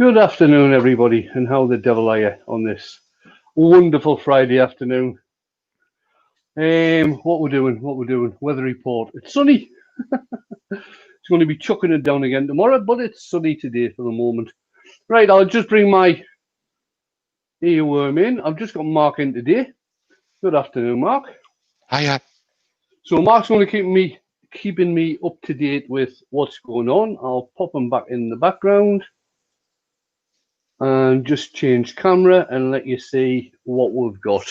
Good afternoon, everybody, and how the devil are you on this wonderful Friday afternoon? What we're doing? Weather report. It's sunny. It's going to be chucking it down again tomorrow, but it's sunny today for the moment. Right, I'll just bring my earworm in. I've just got Mark in today. Good afternoon, Mark. Hiya. So Mark's going to keeping me up to date with what's going on. I'll pop him back in the background and just change camera and let you see what we've got.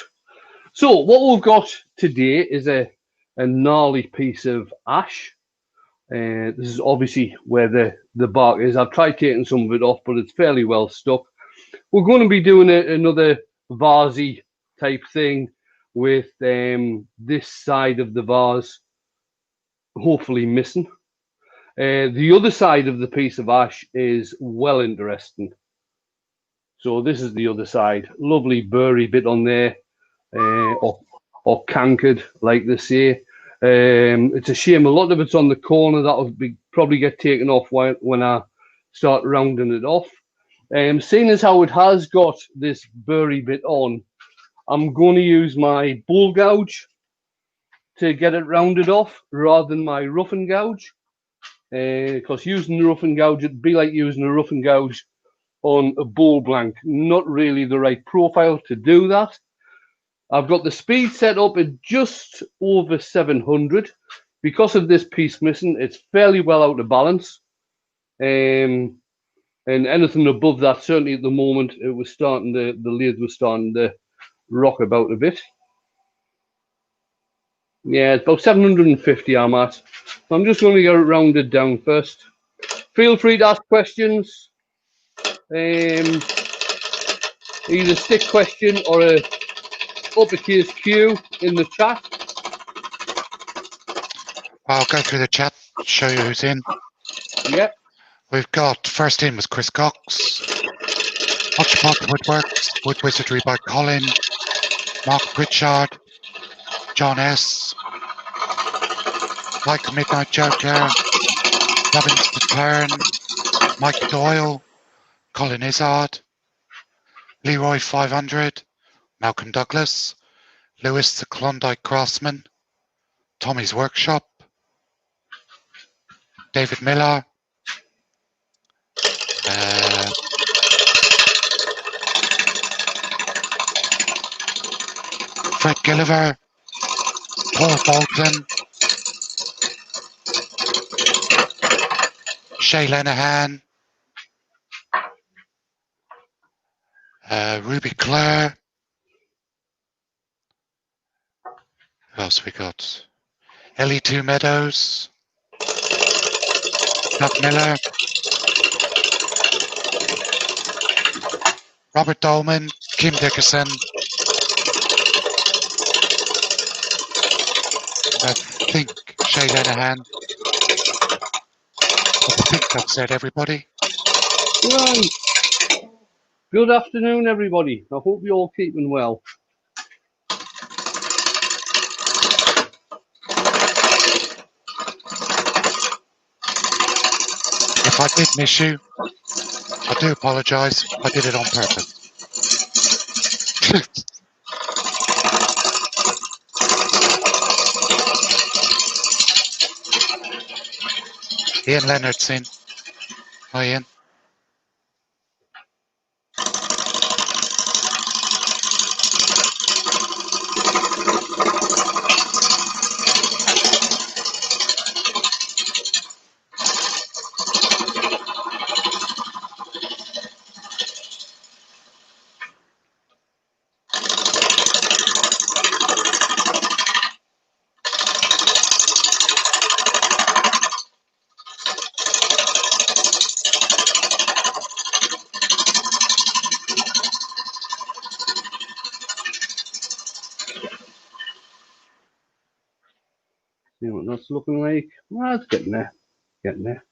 So what we've got today is a gnarly piece of ash. This is obviously where the bark is. I've tried taking some of it off, but it's fairly well stuck. We're going to be doing another vase type thing with this side of the vase hopefully missing. The other side of the piece of ash is well interesting. So this is the other side. Lovely burry bit on there, or cankered, like they say. It's a shame a lot of it's on the corner. That'll probably get taken off when I start rounding it off. Seeing as how it has got this burry bit on, I'm going to use my bull gouge to get it rounded off rather than my rough and gouge. Because using the rough and gouge, it'd be like using a rough and gouge on a bull blank. Not really the right profile to do that. I've got the speed set up at just over 700. Because of this piece missing, it's fairly well out of balance. And anything above that, certainly at the moment, it was starting the lathe was starting to rock about a bit. Yeah, it's about 750 I'm at. I'm just going to get it rounded down first. Feel free to ask questions. Either stick question or a uppercase Q in the chat. I'll go through the chat, show you who's in. Yep. We've got, first in was Chris Cox, Hodgepodge Woodworks, Wood Wizardry by Colin, Mark Pritchard, John S, Like Midnight Joker, Lovins to Turn, Mike Doyle, Colin Izzard, Leroy 500, Malcolm Douglas, Lewis the Klondike Craftsman, Tommy's Workshop, David Miller, Fred Gilliver, Paul Bolton, Shay Lenahan, Ruby Clare. Who else we got? Ellie Two Meadows, Doug Miller, Robert Dolman, Kim Dickerson. I think Shay Lenahan. I think I've said everybody. Right. Good afternoon, everybody. I hope you're all keeping well. If I did miss you, I do apologise. I did it on purpose. Ian Leonard's in. Hi, Ian. See what that's looking like. Well, it's getting there. Getting there.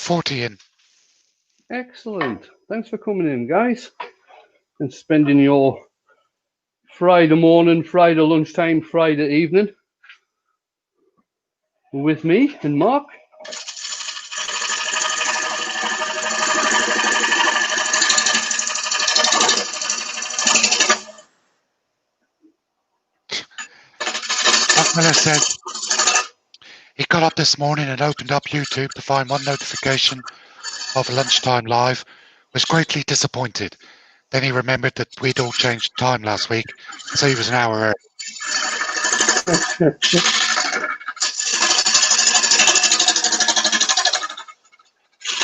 40 in. Excellent. Thanks for coming in, guys, and spending your Friday morning, Friday lunchtime, Friday evening with me and Mark. As Miller said, he got up this morning and opened up YouTube to find one notification of Lunchtime Live, was greatly disappointed. Then he remembered that we'd all changed time last week, so he was an hour early.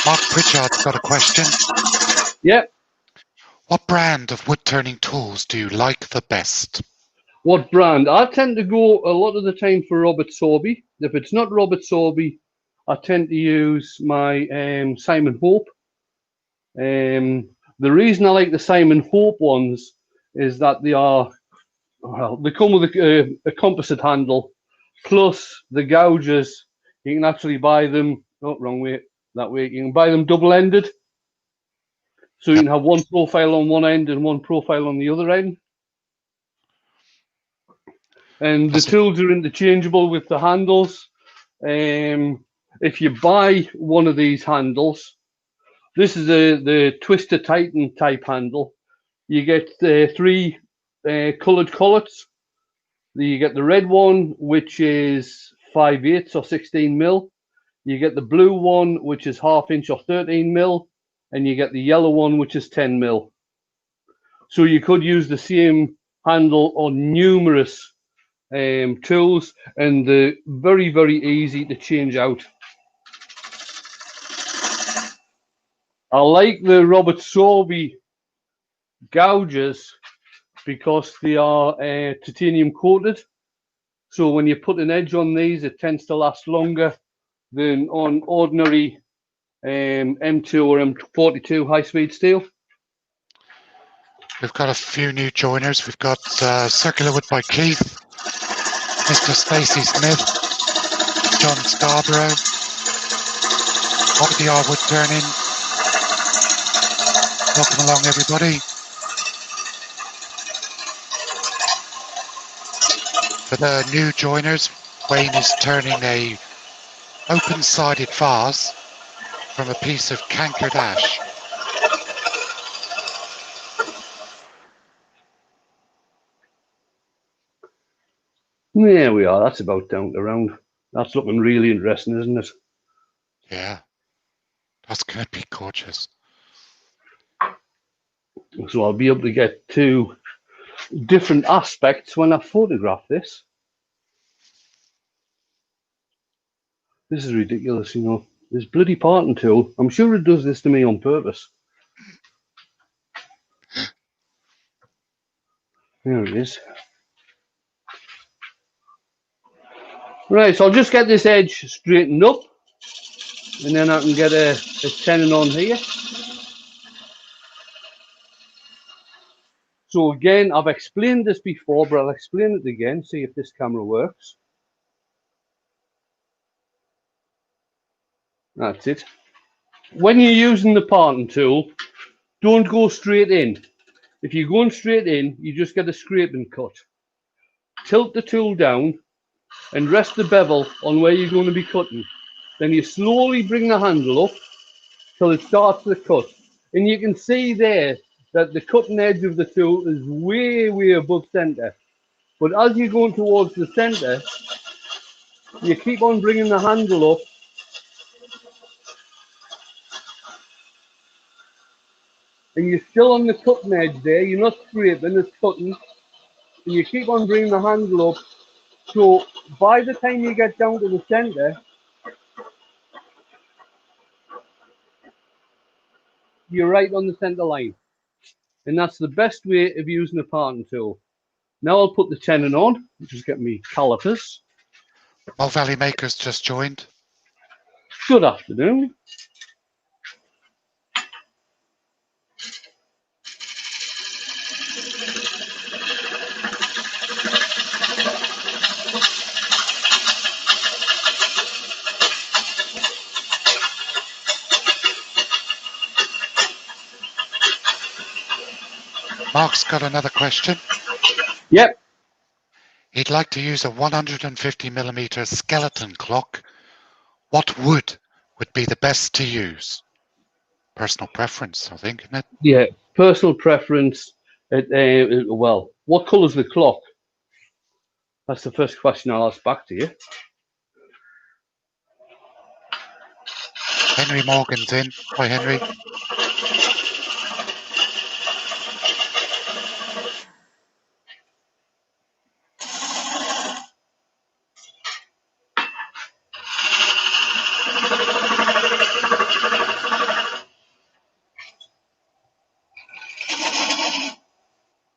Mark Pritchard's got a question. Yep. What brand of wood-turning tools do you like the best? What brand? I tend to go a lot of the time for Robert Sorby. If it's not Robert Sorby, I tend to use my Simon Hope. The reason I like the Simon Hope ones is that they are, well, they come with a composite handle, plus the gouges. You can actually buy them, oh, wrong way, that way. You can buy them double-ended. So you can have one profile on one end and one profile on the other end. And the tools are interchangeable with the handles. If you buy one of these handles, this is the Twister Titan type handle. You get 3 coloured collets. You get the red one, which is 5/8 or 16 mil. You get the blue one, which is 1/2 inch or 13 mil, and you get the yellow one, which is 10 mil. So you could use the same handle on numerous tools, and they're very, very easy to change out. I like the Robert Sorby gouges because they are titanium coated. So when you put an edge on these, it tends to last longer than on ordinary M2 or M42 high-speed steel. We've got a few new joiners. We've got Circular Wood by Keith, Mr. Stacey Smith, John Scarborough, RDR Wood Turning. Welcome along, everybody. For the new joiners, Wayne is turning a open-sided vase from a piece of cankered ash. There we are. That's about down to round. That's looking really interesting, isn't it? Yeah, that's going to be gorgeous. So I'll be able to get 2 different aspects when I photograph this. This is ridiculous, you know. This bloody parting tool. I'm sure it does this to me on purpose. There it is. Right, so I'll just get this edge straightened up, and then I can get a tenon on here. So again, I've explained this before, but I'll explain it again, see if this camera works. That's it. When you're using the parting tool, don't go straight in. If you're going straight in, you just get a scraping cut. Tilt the tool down and rest the bevel on where you're going to be cutting. Then you slowly bring the handle up till it starts to cut. And you can see there that the cutting edge of the tool is way, way above center. But as you're going towards the center, you keep on bringing the handle up and you're still on the cutting edge there. You're not scraping, it's cutting. And you keep on bringing the handle up. So by the time you get down to the center, you're right on the center line. And that's the best way of using a parting tool. Now I'll put the tenon on, just get me calipers. Mole Valley Makers just joined. Good afternoon. Mark's got another question. Yep. He'd like to use a 150mm skeleton clock. What wood would be the best to use? Personal preference, I think, isn't it? Yeah, personal preference. Well, what colour's the clock? That's the first question I'll ask back to you. Henry Morgan's in. Hi, Henry.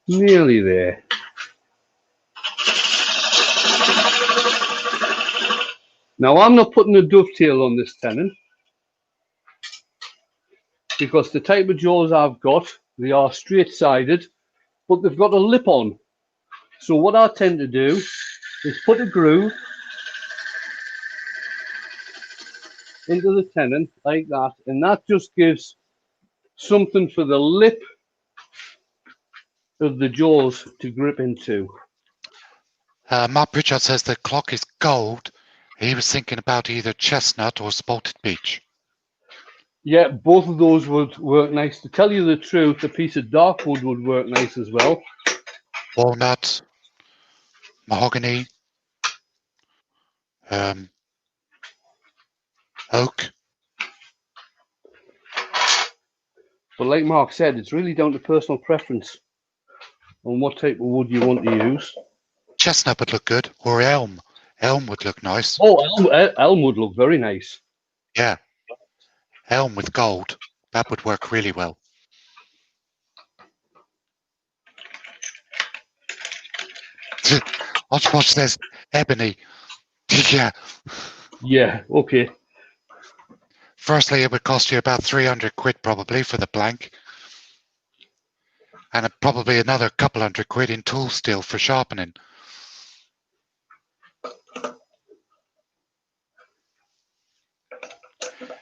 Nearly there. Now, I'm not putting a dovetail on this tenon because the type of jaws I've got, they are straight-sided, but they've got a lip on. So what I tend to do is put a groove into the tenon like that, and that just gives something for the lip of the jaws to grip into. Mark Pritchard says the clock is gold. He was thinking about either chestnut or spotted beech. Yeah, both of those would work nice. To tell you the truth, a piece of dark wood would work nice as well. Walnut, mahogany, oak. But like Mark said, it's really down to personal preference on what type of wood you want to use. Chestnut would look good, or elm. Elm would look nice. Oh, elm would look very nice. Yeah, elm with gold. That would work really well. Hodgepodge says ebony. Yeah. Yeah, okay. Firstly, it would cost you about 300 quid probably for the blank. And probably another couple hundred quid in tool steel for sharpening.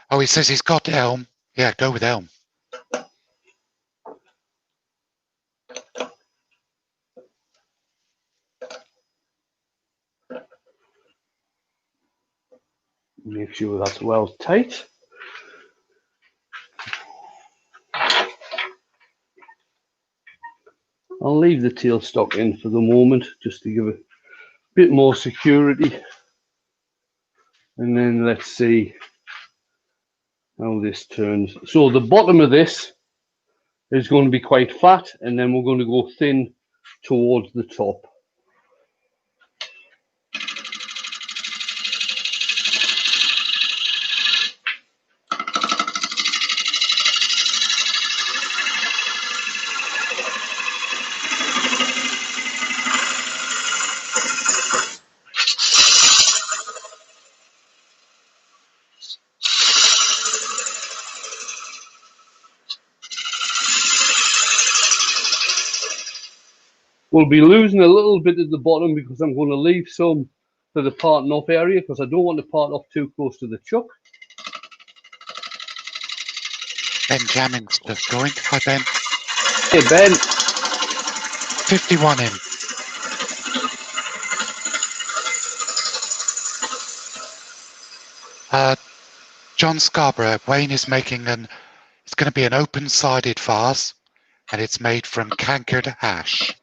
Oh, he says he's got elm. Yeah, go with elm. Make sure that's well tight. I'll leave the tailstock in for the moment just to give a bit more security. And then let's see how this turns. So the bottom of this is going to be quite fat, and then we're going to go thin towards the top. We'll be losing a little bit at the bottom because I'm going to leave some for the parting off area because I don't want to part off too close to the chuck. Benjamin's just joined. Hi, Ben. Hey, Ben. 51 in. John Scarborough, Wayne is making it's going to be an open-sided vase, and it's made from cankered ash.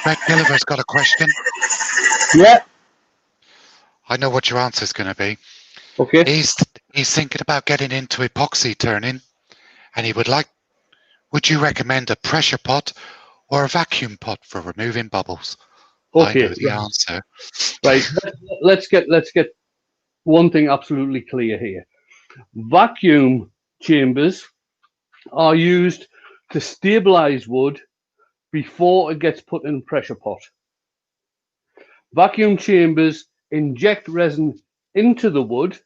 Greg Gilliver's got a question. Yeah. I know what your answer is going to be. Okay. He's thinking about getting into epoxy turning, and he would like Would you recommend a pressure pot or a vacuum pot for removing bubbles? Okay, I know the answer. right. Let's get one thing absolutely clear here. Vacuum chambers are used to stabilize wood before it gets put in a pressure pot. Vacuum chambers inject resin into the wood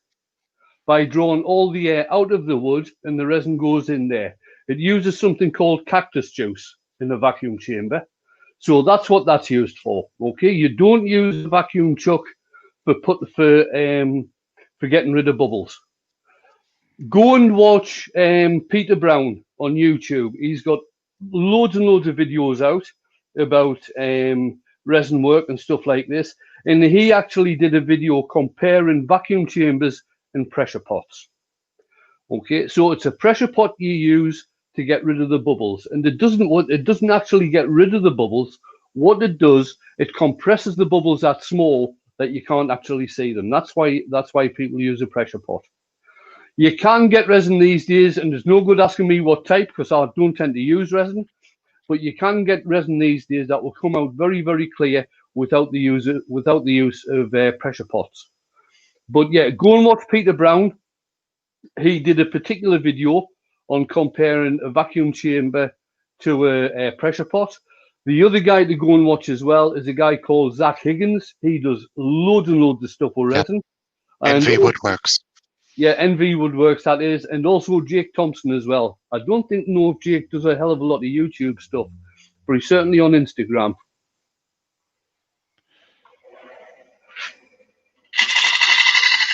by drawing all the air out of the wood, and the resin goes in there. It uses something called cactus juice in a vacuum chamber. So that's what that's used for. Okay, you don't use a vacuum chuck for getting rid of bubbles. Go and watch Peter Brown on YouTube. He's got loads and loads of videos out about resin work and stuff like this. And he actually did a video comparing vacuum chambers and pressure pots. Okay, so it's a pressure pot you use to get rid of the bubbles, and it doesn't actually get rid of the bubbles. What it does, it compresses the bubbles that small that you can't actually see them. That's why people use a pressure pot. You can get resin these days, and there's no good asking me what type because I don't tend to use resin. But you can get resin these days that will come out very, very clear without the use of pressure pots. But yeah, go and watch Peter Brown. He did a particular video on comparing a vacuum chamber to a pressure pot. The other guy to go and watch as well is a guy called Zach Higgins. He does loads and loads of stuff with resin. And NV Woodworks. Yeah, NV Woodworks, that is, and also Jake Thompson as well. I don't know if Jake does a hell of a lot of YouTube stuff, but he's certainly on Instagram.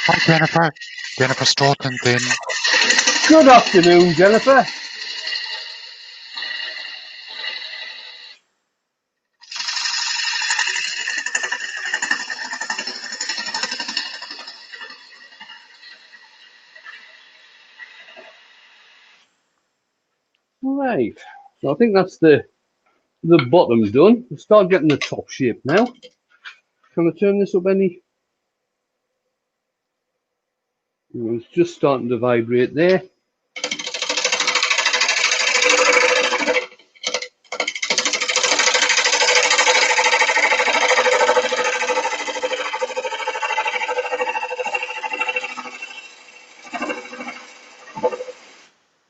Hi, Jennifer. Jennifer Stoughton in. Good afternoon, Jennifer. Right, so I think that's the bottom done. We'll start getting the top shape now. Can I turn this up any? It's just starting to vibrate there.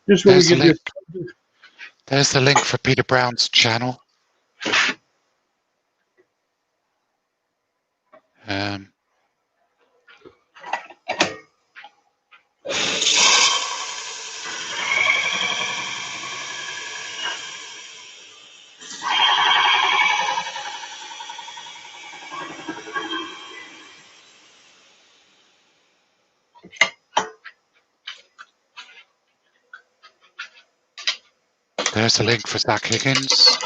Just want to give you. There's the link for Peter Brown's channel. There's a link for Zach Higgins.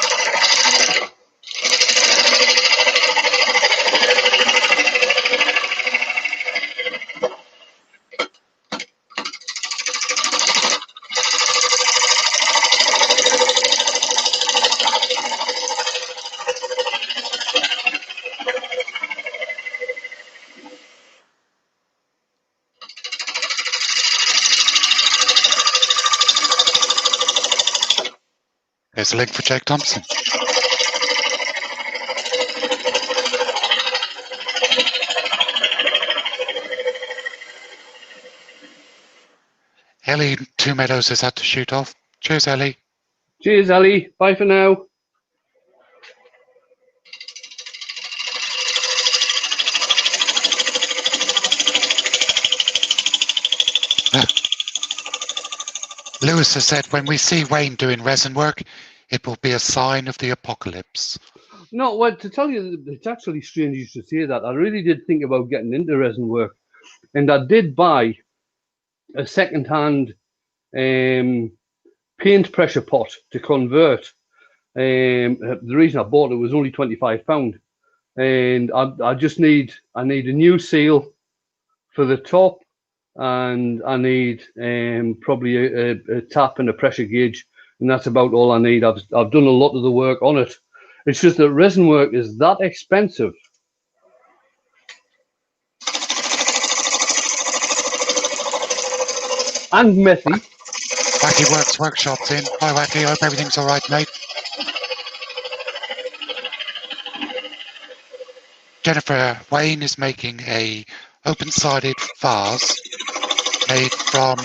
There's a link for Jake Thompson. Ellie Two Meadows has had to shoot off. Cheers, Ellie. Cheers, Ellie. Bye for now. Lewis has said, when we see Wayne doing resin work, it will be a sign of the apocalypse. No, well, to tell you, it's actually strange you should say that. I really did think about getting into resin work, and I did buy a second-hand paint pressure pot to convert. The reason I bought it was only £25, and I need a new seal for the top, and I need probably a tap and a pressure gauge, and that's about all I need. I've done a lot of the work on it. It's just that resin work is that expensive. And messy. Wacky Works Workshop's in. Hi, Wacky. Hope everything's all right, mate. Jennifer Wayne is making a open-sided vase made from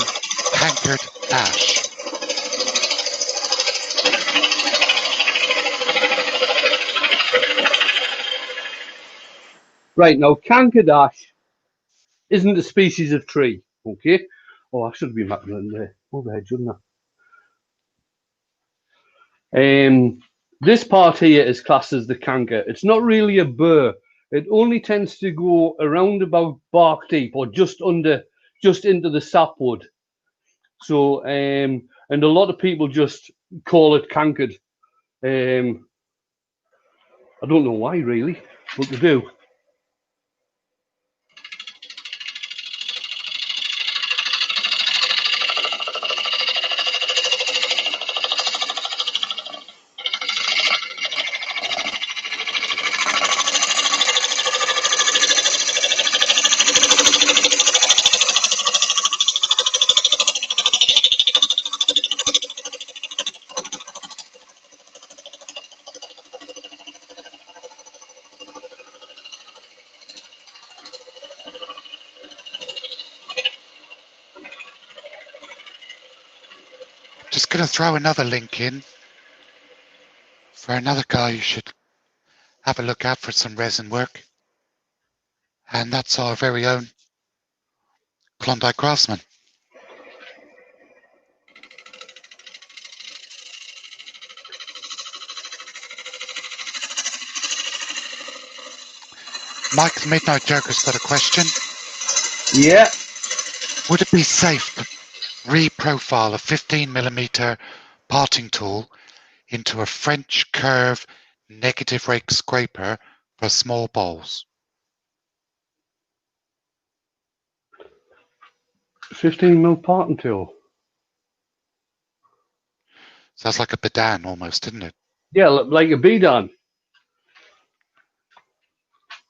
cankered ash. Right, now cankered ash isn't a species of tree, okay? Oh, I should have been back in the overhead, shouldn't I? This part here is classed as the canker. It's not really a burr. It only tends to go around about bark deep or just into the sapwood. So, and a lot of people just call it cankered. I don't know why really, but they do. Just going to throw another link in for another guy you should have a look at for some resin work. And that's our very own Klondike Craftsman. Mike, the Midnight Joker's got a question. Yeah. Would it be safe to reprofile a 15mm parting tool into a French curve negative rake scraper for small bowls? 15mm parting tool. Sounds like a Badan almost, isn't it? Yeah, like a bedan.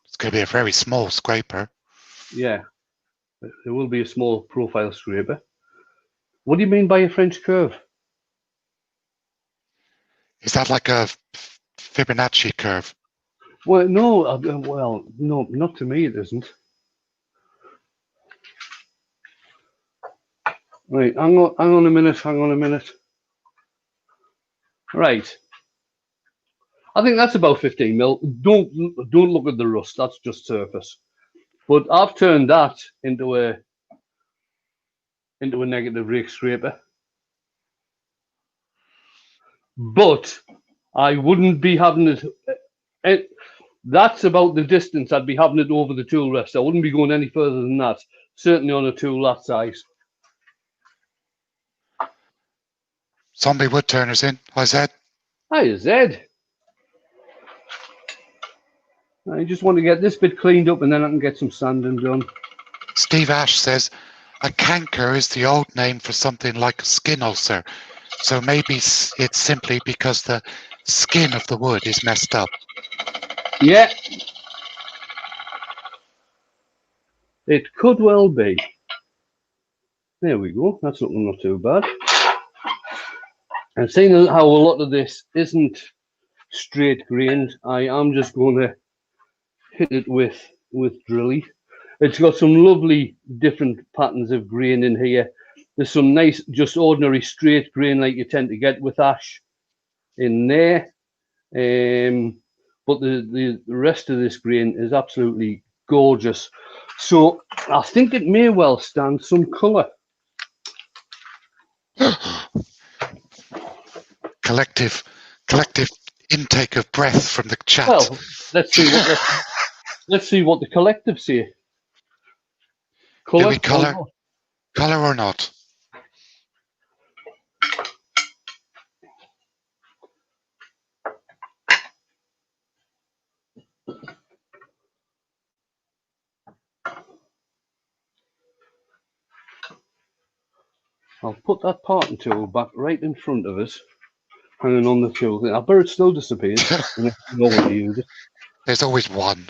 It's going to be a very small scraper. Yeah, there will be a small profile scraper. What do you mean by a French curve? Is that like a Fibonacci curve? Well, no, no, not to me. It isn't. Right, hang on a minute. Right, I think that's about 15mm. Don't look at the rust. That's just surface. But I've turned that into a negative rake scraper. But I wouldn't be having it. That's about the distance I'd be having it over the tool rest. I wouldn't be going any further than that. Certainly on a tool that size. Zombie Woodturner's in. Hi, Zed. Hi, Zed. I just want to get this bit cleaned up and then I can get some sanding done. Steve Ash says, a canker is the old name for something like a skin ulcer. So maybe it's simply because the skin of the wood is messed up. Yeah. It could well be. There we go. That's looking not too bad. And seeing how a lot of this isn't straight grained, I am just going to hit it with drilly. It's got some lovely different patterns of grain in here. There's some nice, just ordinary straight grain like you tend to get with ash in there. But the rest of this grain is absolutely gorgeous. So I think it may well stand some colour. Collective intake of breath from the chat. Well, let's see what the collective say. Do we colour or not? I'll put that parting tool back right in front of us, hanging on the tool. I bet it still disappears. And no one to use it. There's always one.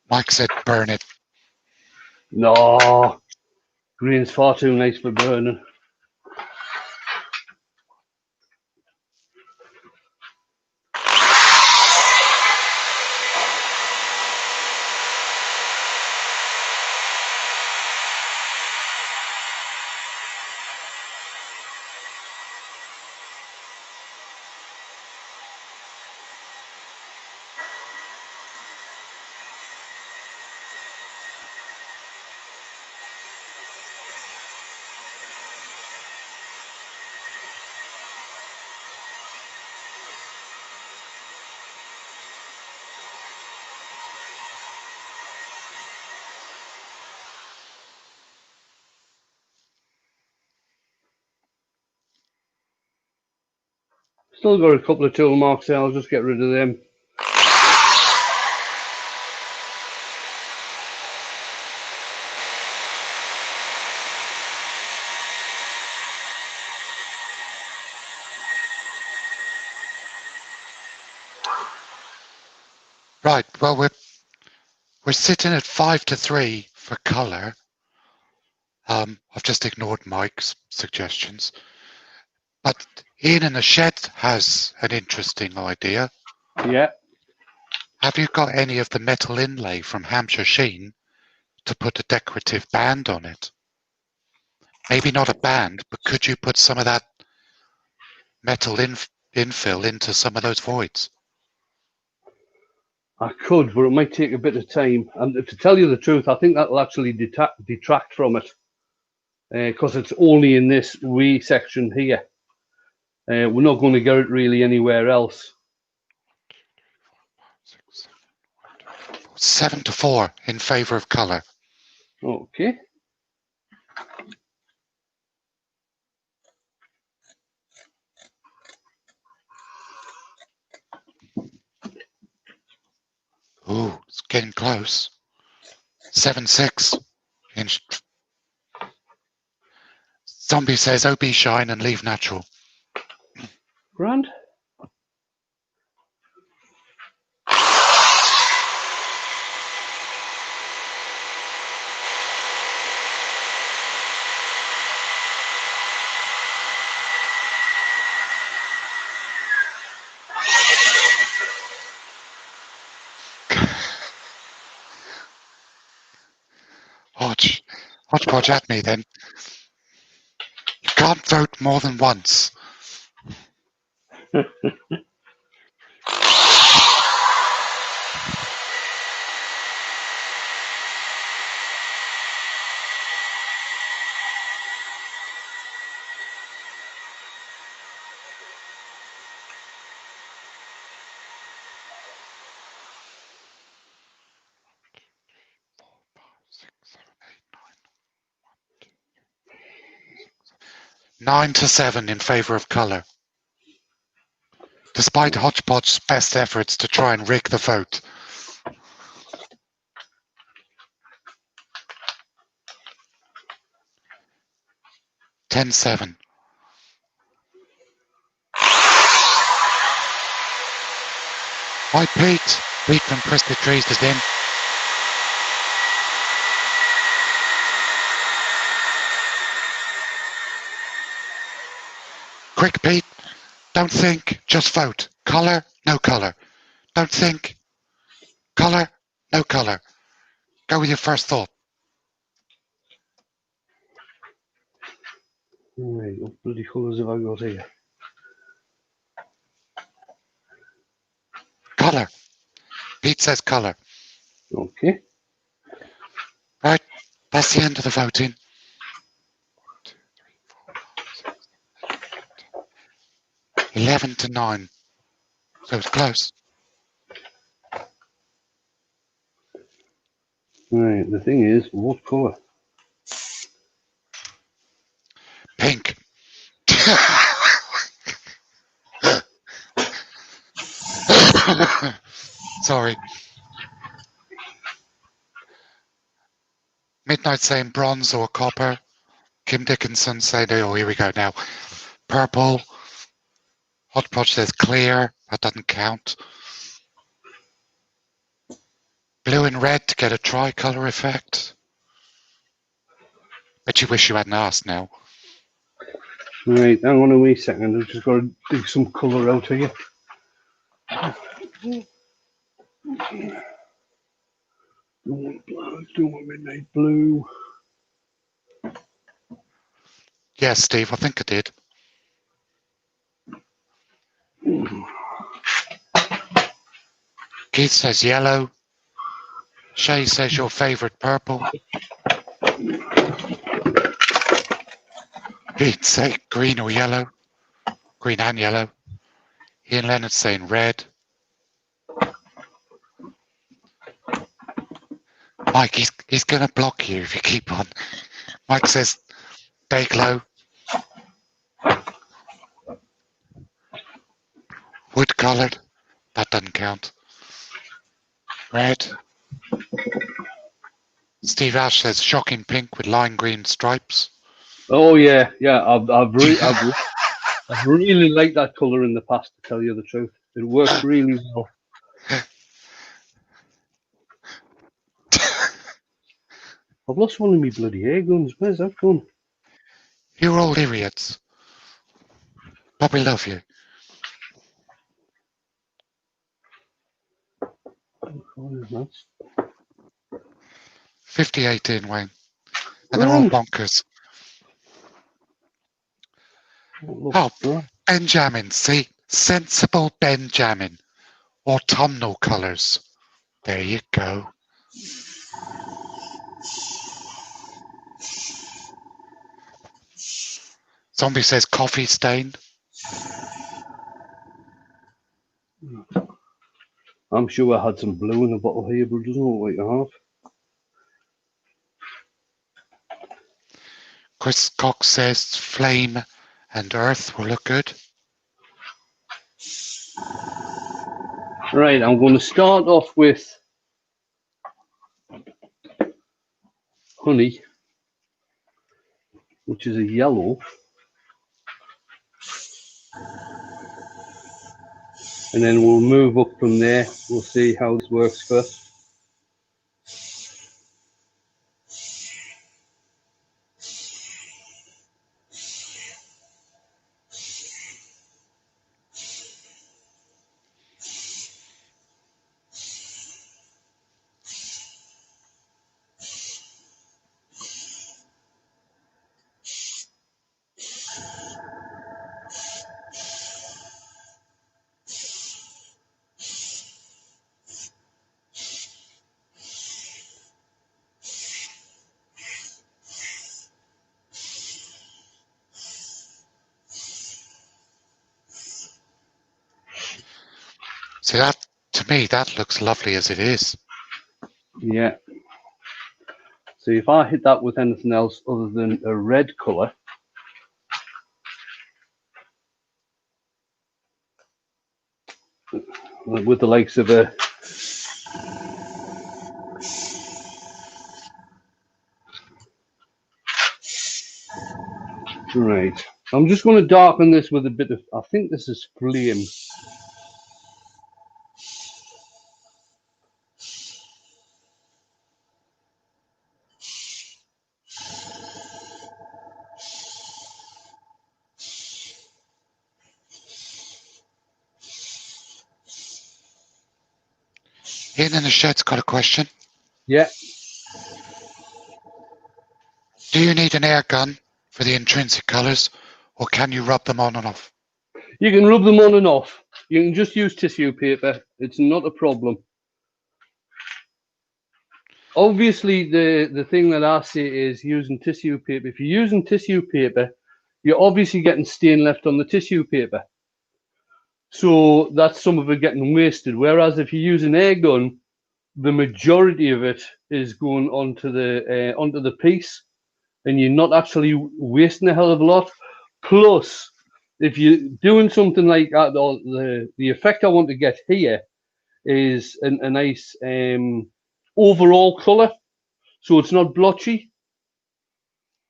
Mike said burn it. No. Green's far too nice for burning. Still got a couple of tool marks there, I'll just get rid of them. Right, well, we're sitting at 5-3 for colour. I've just ignored Mike's suggestions. But Ian in the shed has an interesting idea. Yeah. Have you got any of the metal inlay from Hampshire Sheen to put a decorative band on it? Maybe not a band, but could you put some of that metal infill into some of those voids? I could, but it might take a bit of time. And to tell you the truth, I think that'll actually detract from it, because it's only in this wee section here. We're not going to get it really anywhere else. 7-4 in favour of colour. Okay. Ooh, it's getting close. 7-6. Zombie says OB shine and leave natural. Grand. Hodgepodge at me then. You can't vote more than once. Nine to 7 in favour of colour. Despite Hodgepodge's best efforts to try and rig the vote. (10-7). Hi Pete. Pete from Twisted Trees is in. Quick Pete. Don't think, just vote. Colour, no colour. Don't think. Colour, no colour. Go with your first thought. Right, what bloody colours have I got here? Colour. Pete says colour. Okay. Right, that's the end of the voting. 11-9. So it's close. Right, the thing is, what colour? Pink. Sorry. Midnight saying bronze or copper. Kim Dickinson saying, oh, here we go now. Purple. Hodgepodge says clear. That doesn't count. Blue and red to get a tricolour effect. Bet you wish you hadn't asked now. Right, hang on a wee second. I've just got to dig some colour out here. Don't want black, don't want midnight blue. Yes, Steve, I think I did. Keith says yellow. Shay says your favourite purple. Pete say green or yellow. Green and yellow. Ian Leonard's saying red. Mike, he's going to block you if you keep on. Mike says day glow. Wood coloured. That doesn't count. Red. Steve Ash says shocking pink with lime green stripes. Oh yeah, I've really liked that colour in the past, to tell you the truth. It works really well. I've lost one of my bloody air guns. Where's that gone? You're all idiots. But we love you. That's 58 in, Wayne. And they're all bonkers. Oh, Benjamin, see? Sensible Benjamin. Autumnal colours. There you go. Zombie says coffee stained. I'm sure I had some blue in the bottle here, but it doesn't look like I have. Chris Cox says flame and earth will look good. Right, I'm going to start off with honey, which is a yellow. And then we'll move up from there. We'll see how this works first. See, that, to me, that looks lovely as it is. Yeah. So if I hit that with anything else other than a red colour, with the likes of a right, I'm just going to darken this with a bit of, I think this is flame. Ian in the shed's got a question. Yeah. Do you need an air gun for the intrinsic colours, or can you rub them on and off? You can rub them on and off. You can just use tissue paper. It's not a problem. Obviously, the thing that I say is using tissue paper. If you're using tissue paper, you're obviously getting stain left on the tissue paper. So that's some of it getting wasted. Whereas if you use an air gun, the majority of it is going onto the piece, and you're not actually wasting a hell of a lot. Plus, if you're doing something like that, the effect I want to get here is a nice overall colour, so it's not blotchy.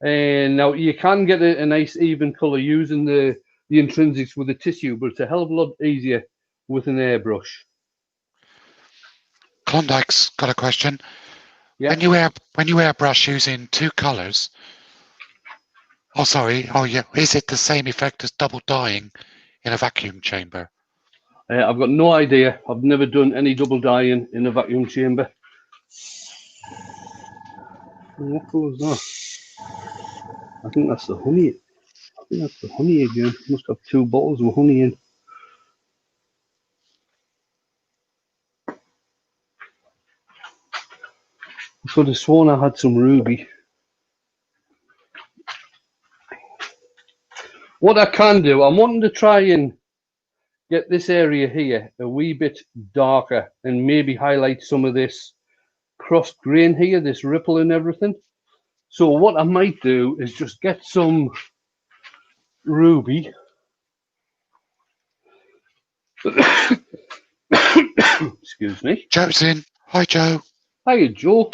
And now you can get a nice even colour using the intrinsics with the tissue, but it's a hell of a lot easier with an airbrush. Klondike's got a question. Yeah. When you airbrush using two colours, Oh, sorry. Oh, yeah. Is it the same effect as double dyeing in a vacuum chamber? I've got no idea. I've never done any double dyeing in a vacuum chamber. What was that? I think that's the honey. I think that's the honey again. Must have 2 bottles of honey in. I could have sworn I had some ruby. What I can do, I'm wanting to try and get this area here a wee bit darker and maybe highlight some of this crossed grain here, this ripple and everything. So what I might do is just get some ruby. Excuse me. Joe's in. Hi, Joe. Hiya, Joe.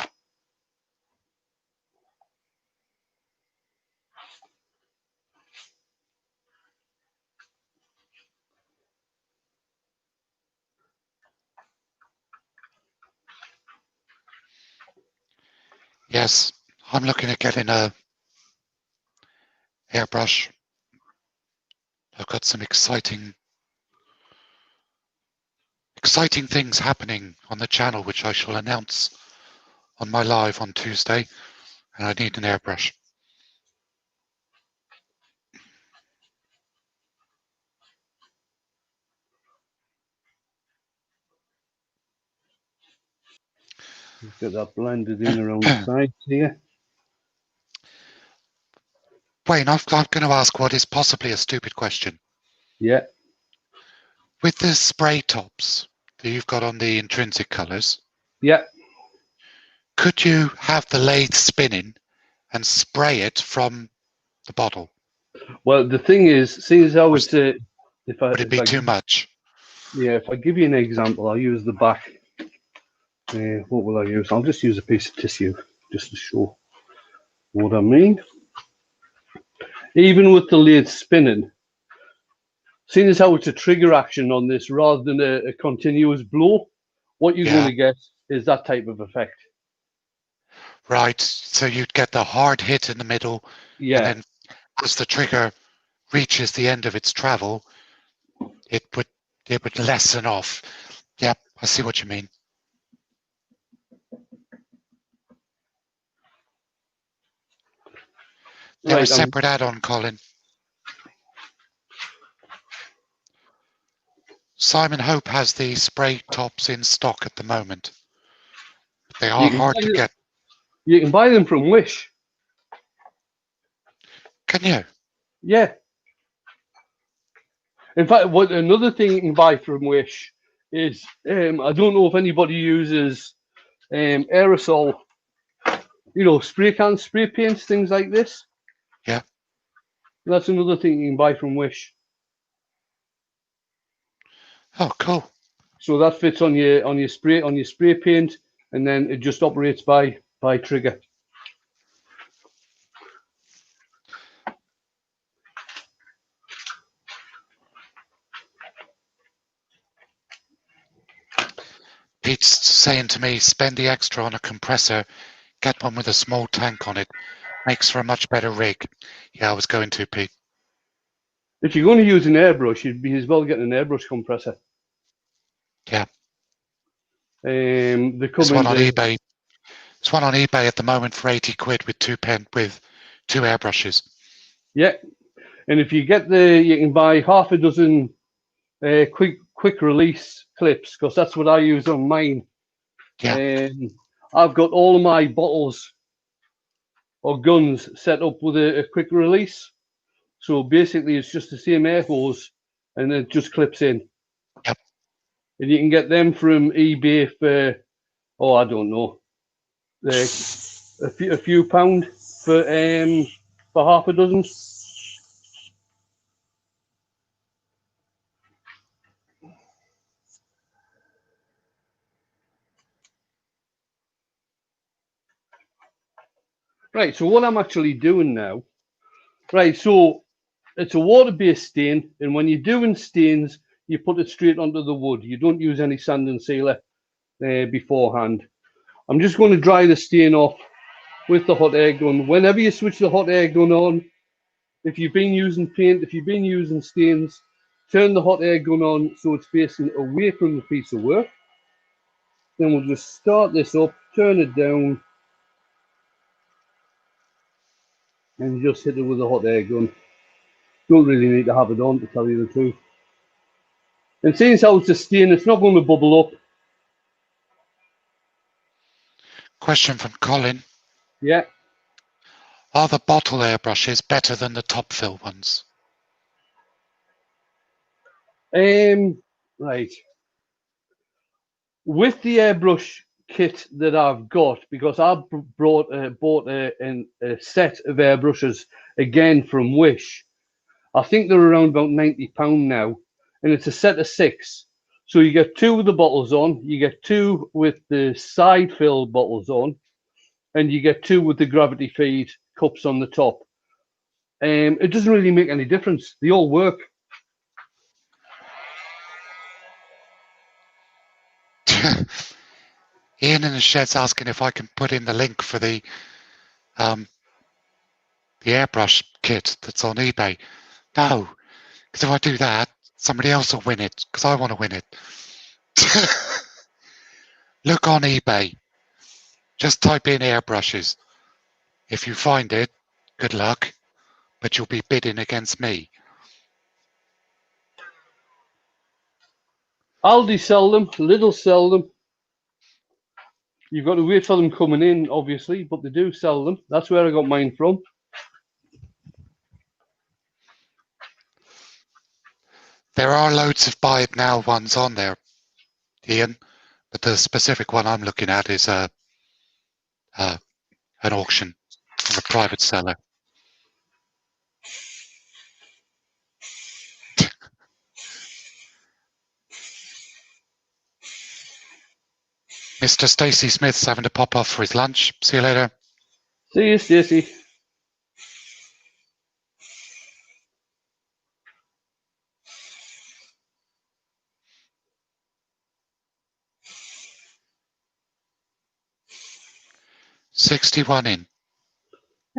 Yes, I'm looking at getting a airbrush. I've got some exciting things happening on the channel, which I shall announce on my live on Tuesday, and I need an airbrush. Get that blended in around the sides here. Wayne, I'm going to ask what is possibly a stupid question. Yeah. With the spray tops that you've got on the intrinsic colours, Yeah. could you have the lathe spinning and spray it from the bottle? Well, the thing is, seeing as how it's would it be too much? Yeah, if I give you an example, I'll use the back. What will I use? I'll just use a piece of tissue just to show what I mean. Even with the lathe spinning, seeing as how it's a trigger action on this rather than a continuous blow, what you're going to get is that type of effect. Right, so you'd get the hard hit in the middle, Yeah. and then as the trigger reaches the end of its travel, it would lessen off. Yep, I see what you mean. They're Right, a separate add-on, Colin. Simon Hope has the spray tops in stock at the moment. They are hard to get. You can buy them from Wish. Can you? Yeah. In fact, what another thing you can buy from Wish is I don't know if anybody uses aerosol, spray cans, spray paints, things like this. Yeah. That's another thing you can buy from Wish. Oh, cool. So that fits on your spray paint, and then it just operates by trigger. Pete's saying to me, spend the extra on a compressor, get one with a small tank on it. Makes for a much better rig. Yeah, I was going to, Pete. If you're going to use an airbrush, you'd be as well getting an airbrush compressor. Yeah. There's one on eBay. There's one on eBay at the moment for 80 quid with two airbrushes. Yeah, and if you get you can buy half a dozen quick release clips, because that's what I use on mine. Yeah. I've got all of my bottles or guns set up with a quick release. So basically, it's just the same air hose, and it just clips in. Yep. And you can get them from eBay for, I don't know, a few pound for half a dozen. Right, so what I'm actually doing now, right, so it's a water-based stain, and when you're doing stains, you put it straight onto the wood. You don't use any sand and sealer beforehand. I'm just going to dry the stain off with the hot air gun. Whenever you switch the hot air gun on, If you've been using paint, if you've been using stains, turn the hot air gun on so it's facing away from the piece of work. Then we'll just start this up, turn it down, and just hit it with a hot air gun. Don't really need to have it on, to tell you the truth. And seeing as how it's a stain, it's not going to bubble up. Question from Colin. Yeah. Are the bottle airbrushes better than the top fill ones? Right. With the airbrush kit that I've got, because I bought a set of airbrushes again from Wish. I think they're around about £90 now, and it's a set of 6. So you get 2 with the bottles on, you get 2 with the side fill bottles on, and you get 2 with the gravity feed cups on the top. It doesn't really make any difference. They all work. Ian in the shed's asking if I can put in the link for the airbrush kit that's on eBay. No, because if I do that, somebody else will win it, because I want to win it. Look on eBay. Just type in airbrushes. If you find it, good luck, but you'll be bidding against me. Aldi sell them, Lidl sell them. You've got to wait for them coming in, obviously, but they do sell them. That's where I got mine from. There are loads of buy it now ones on there, Ian, but the specific one I'm looking at is an auction from a private seller. Mr. Stacey Smith's having to pop off for his lunch. See you later. See you, Stacey. $61 in.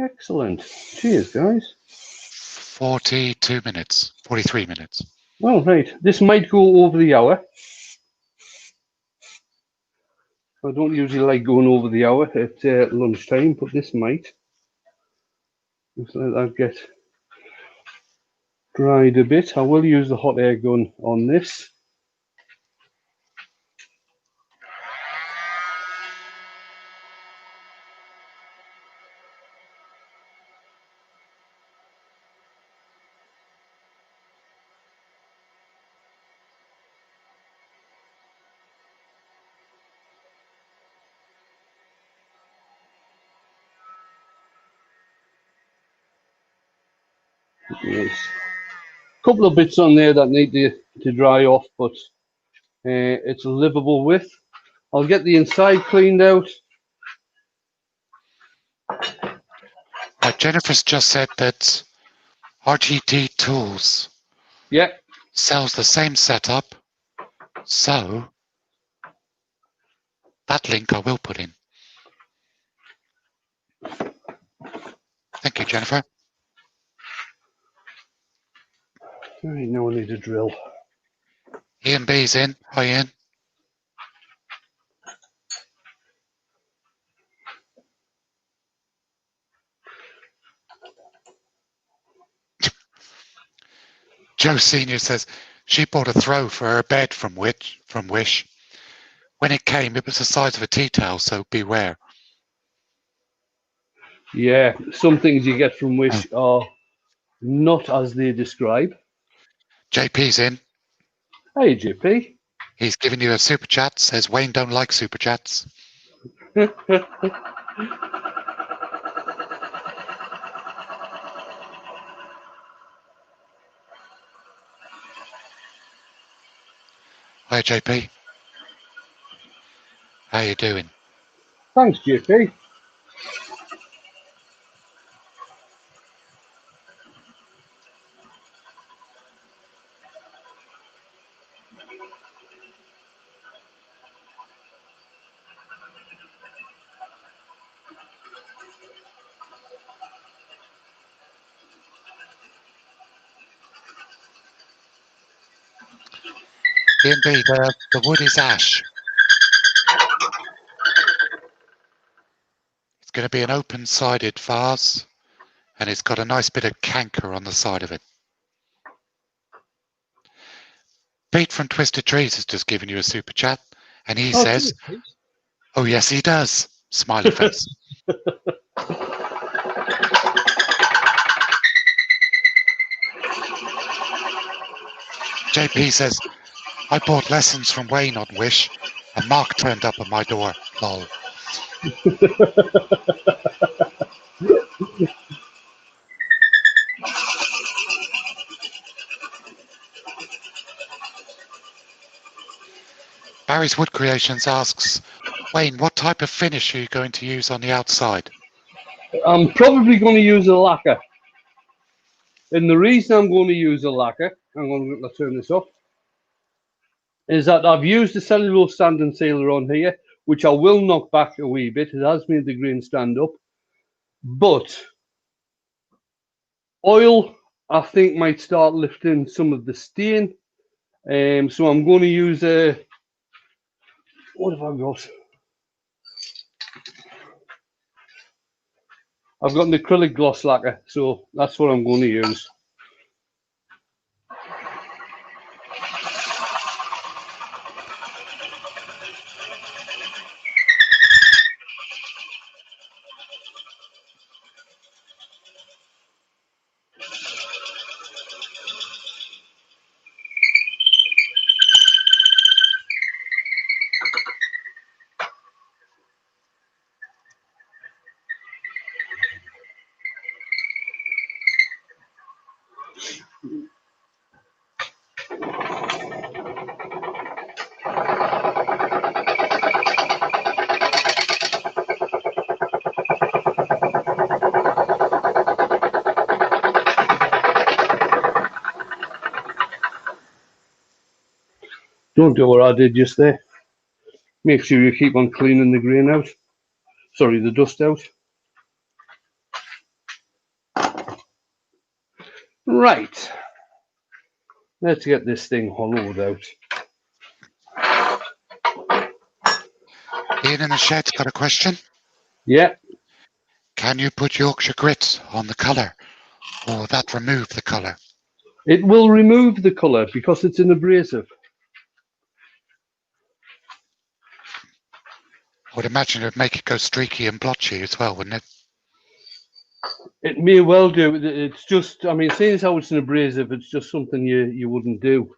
Excellent. Cheers, guys. 42 minutes. 43 minutes. Well, right. This might go over the hour. I don't usually like going over the hour at lunchtime, but this might. Just let that get dried a bit. I will use the hot air gun on this. There's a couple of bits on there that need to dry off, but it's livable with. I'll get the inside cleaned out. Jennifer's just said that RTT Tools sells the same setup, so that link I will put in. Thank you, Jennifer. Right, now I need a drill. Ian B's in. Hi, Ian. Joe Senior says she bought a throw for her bed from Wish. When it came, it was the size of a tea towel, so beware. Yeah, some things you get from Wish are not as they describe. JP's in. Hey, JP. He's giving you a super chat. Says Wayne don't like super chats. Hi, JP. How you doing? Thanks, JP. Indeed, the wood is ash. It's going to be an open-sided vase, and it's got a nice bit of canker on the side of it. Pete from Twisted Trees has just given you a super chat, and he says, "Oh yes, he does." Smiley face. JP says, "I bought lessons from Wayne on Wish, and Mark turned up at my door. Lol." Barry's Wood Creations asks, "Wayne, what type of finish are you going to use on the outside?" I'm probably going to use a lacquer. And the reason I'm going to use a lacquer, I'm going to turn this off, is that I've used the cellulose sand and sealer on here, which I will knock back a wee bit. It has made the grain stand up. But oil, I think, might start lifting some of the stain. So I'm going to use a... What have I got? I've got an acrylic gloss lacquer, so that's what I'm going to use. Don't do what I did just there. Make sure you keep on cleaning the grain out. Sorry, the dust out. Right. Let's get this thing hollowed out. Ian in the shed's got a question. Yeah. Can you put Yorkshire grit on the colour, or will that remove the colour? It will remove the colour because it's an abrasive. I would imagine it would make it go streaky and blotchy as well, wouldn't it? It may well do. It's just, I mean, seeing as how it's an abrasive, it's just something you wouldn't do.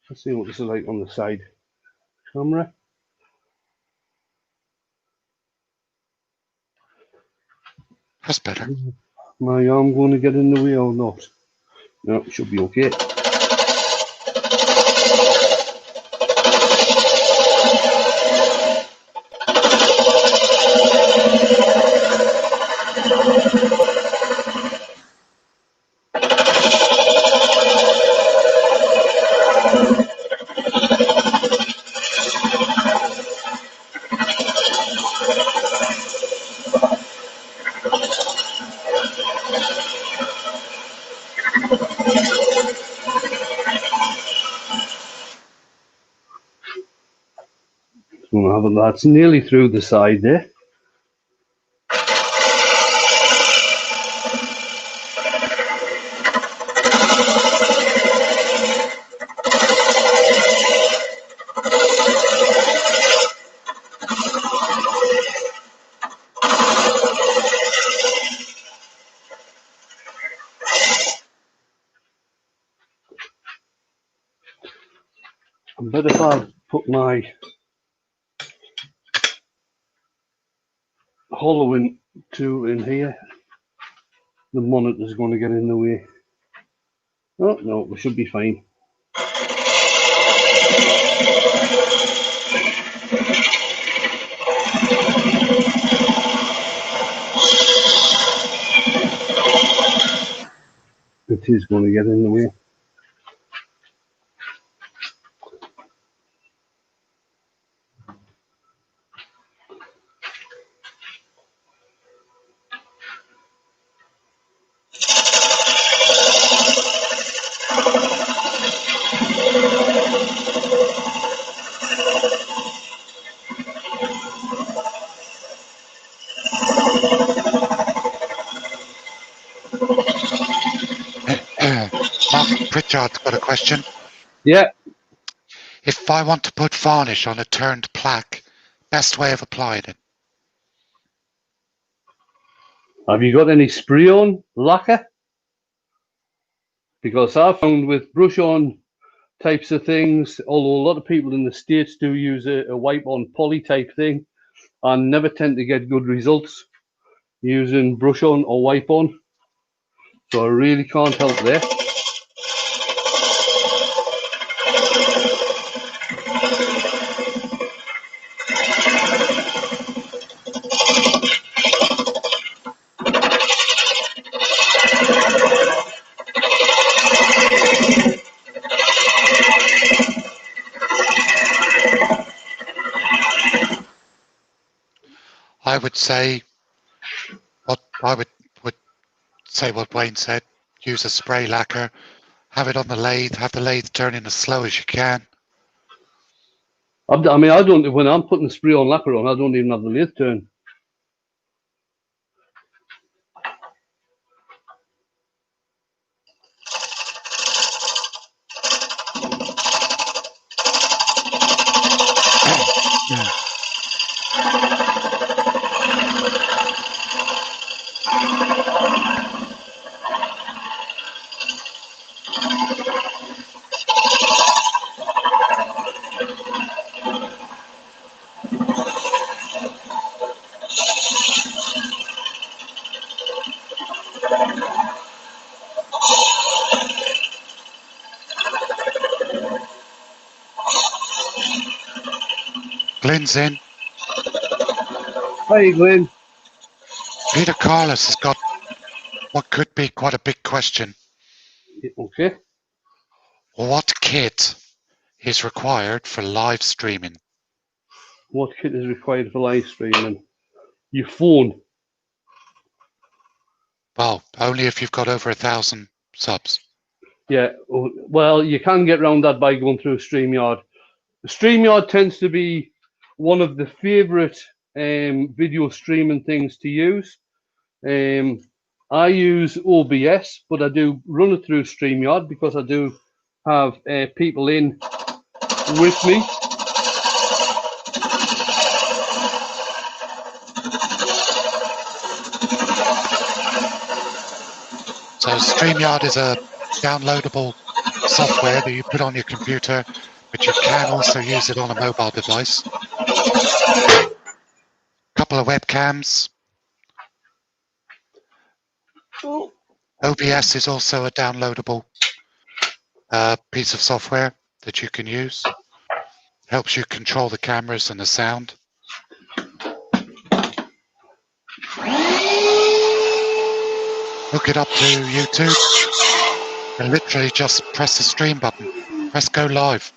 Let's see what this is like on the side camera. That's better. My arm going to get in the way or not? No, it should be okay. That's nearly through the side there. I bet if I put my hollowing tool in here, the monitor's going to get in the way. Oh, no, we should be fine. It is going to get in the way. Mark Pritchard's got a question. Yeah. If I want to put varnish on a turned plaque, best way of applying it? Have you got any spray on lacquer? Because I've found with brush on types of things, although a lot of people in the States do use a wipe on poly type thing, I never tend to get good results using brush on or wipe on. So I really can't help there. I would say what Wayne said. Use a spray lacquer. Have it on the lathe. Have the lathe turning as slow as you can. I mean, I don't. When I'm putting spray on lacquer on, I don't even have the lathe turn. Glenn's in. Hi, Glenn. Peter Carlos has got what could be quite a big question. Okay. What kit is required for live streaming? What kit is required for live streaming? Your phone. Well, only if you've got over 1,000 subs. Yeah. Well, you can get around that by going through StreamYard. StreamYard tends to be one of the favorite video streaming things to use. I use OBS, but I do run it through StreamYard because I do have people in with me. So StreamYard is a downloadable software that you put on your computer, but you can also use it on a mobile device. Couple of webcams. OBS is also a downloadable piece of software that you can use. Helps you control the cameras and the sound. Hook it up to YouTube and literally just press the stream button. Press go live.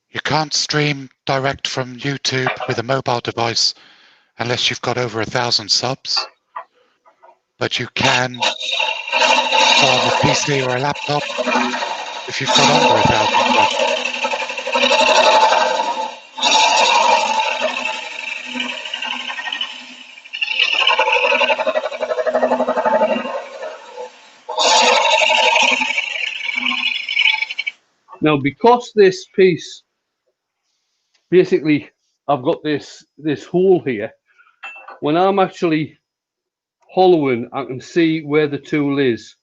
You can't stream direct from YouTube with a mobile device unless you've got over 1,000 subs. But you can on a PC or a laptop if you've got under 1,000 subs. Now, because this piece, basically, I've got this hole here. When I'm actually hollowing, I can see where the tool is.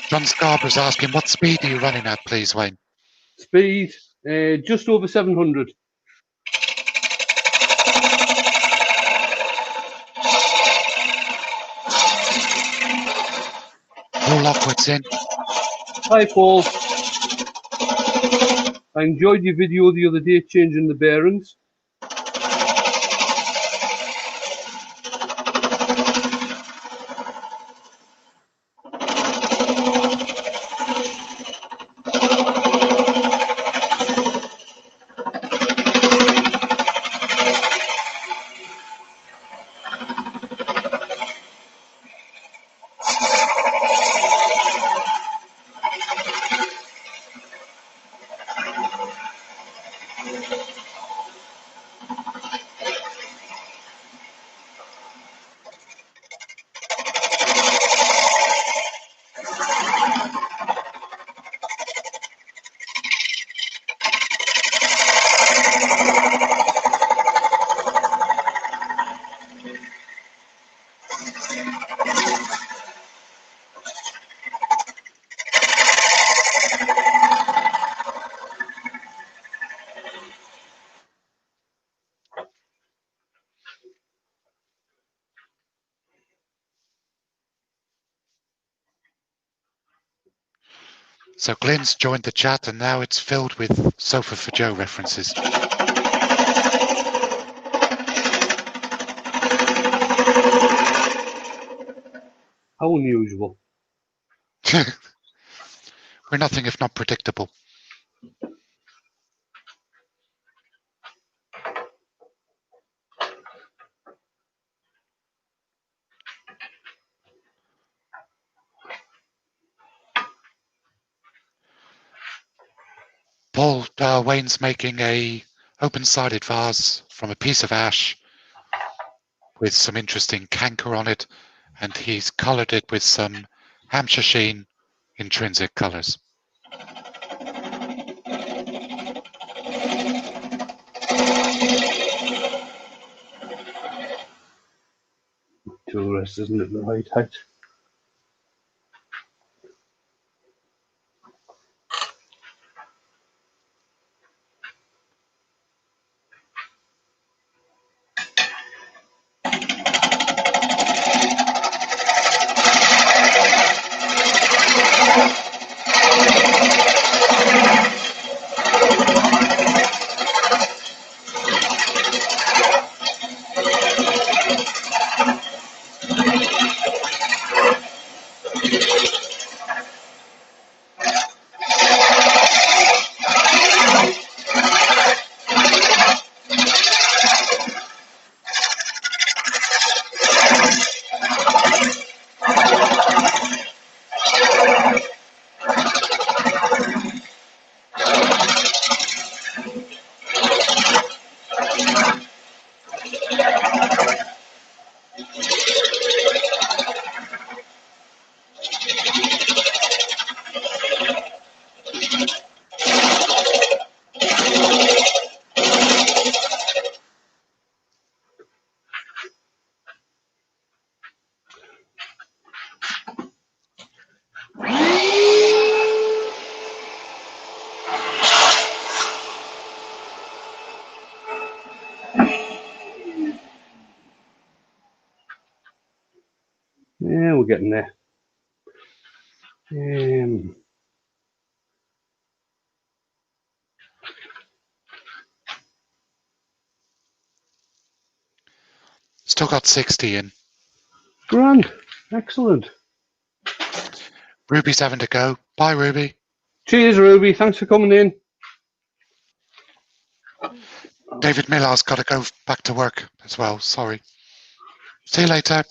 John Scarborough's asking, what speed are you running at, please, Wayne? Speed, just over 700. Paul Lockwood's in. Hi, Paul. I enjoyed your video the other day changing the bearings. So Glenn's joined the chat and now it's filled with Sofa for Joe references. How unusual. We're nothing if not predictable. Paul Wayne's making a open-sided vase from a piece of ash with some interesting canker on it, and he's coloured it with some Hampshire Sheen intrinsic colours. Tourist, isn't it, the right height? Yeah, we're getting there. Still got 60 in. Grand. Excellent. Ruby's having to go. Bye, Ruby. Cheers, Ruby. Thanks for coming in. David Millar's got to go back to work as well. Sorry. See you later.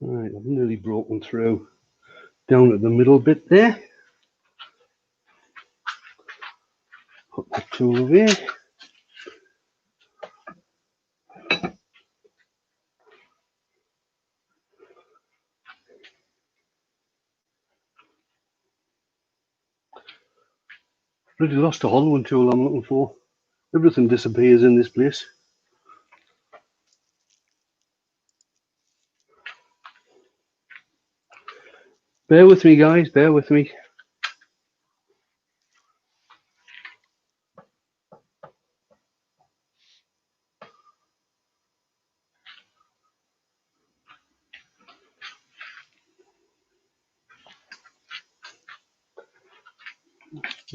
Right, I've nearly broken through down at the middle bit there. Put the tool away. Bloody lost a hollowing tool I'm looking for. Everything disappears in this place. Bear with me, guys. Bear with me.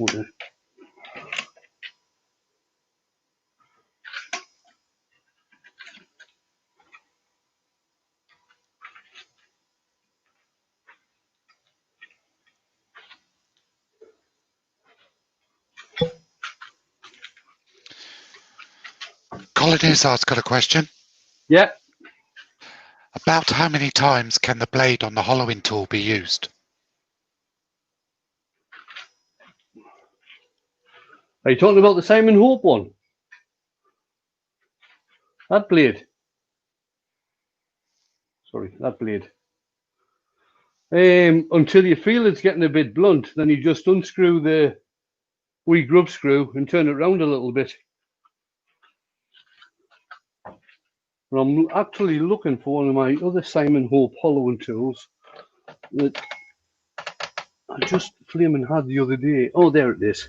Okay. Colin Izzard's got a question. Yeah. About how many times can the blade on the hollowing tool be used? Are you talking about the Simon Hope one? That blade. Sorry, that blade. Until you feel it's getting a bit blunt, then you just unscrew the wee grub screw and turn it around a little bit. And I'm actually looking for one of my other Simon Hope hollowing tools that I just flaming had the other day. Oh, there it is.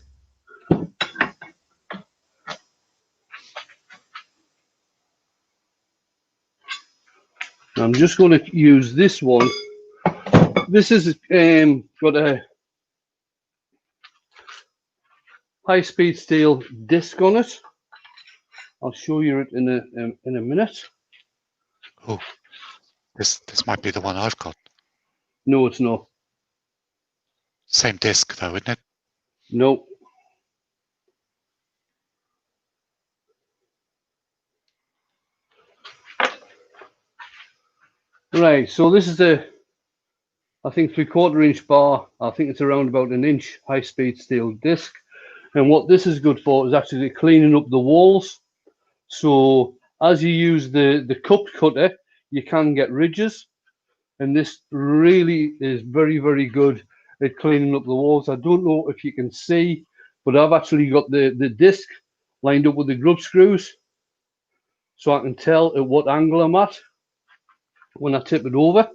I'm just going to use this one. This is got a high-speed steel disc on it. I'll show you it in a minute. Oh, this might be the one I've got. No, it's not. Same disc though, isn't it? No. Right, so this is I think 3/4 inch bar. I think it's around about an inch high-speed steel disc. And what this is good for is actually cleaning up the walls. So as you use the cup cutter, you can get ridges. And this really is very, very good at cleaning up the walls. I don't know if you can see, but I've actually got the disc lined up with the grub screws, so I can tell at what angle I'm at when I tip it over.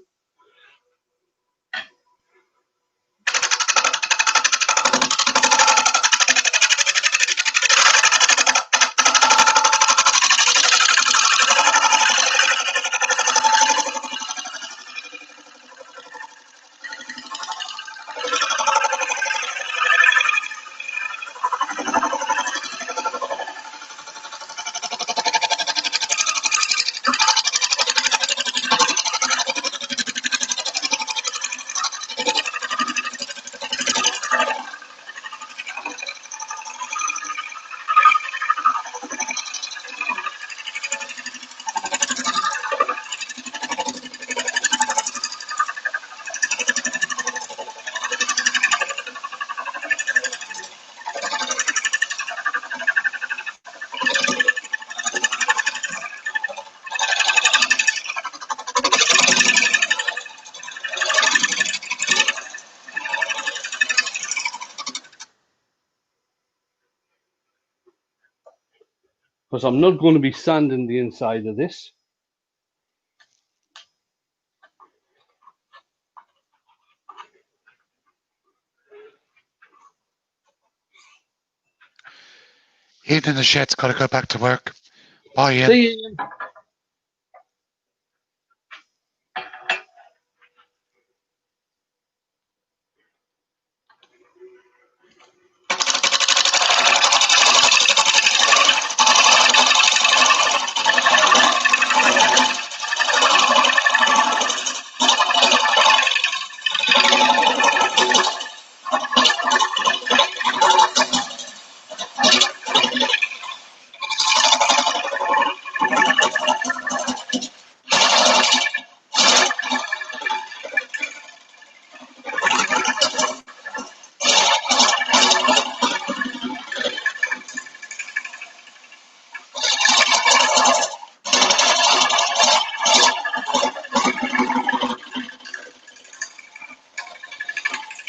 Because I'm not going to be sanding the inside of this. Ian in the shed's got to go back to work. Bye, Ian. See you.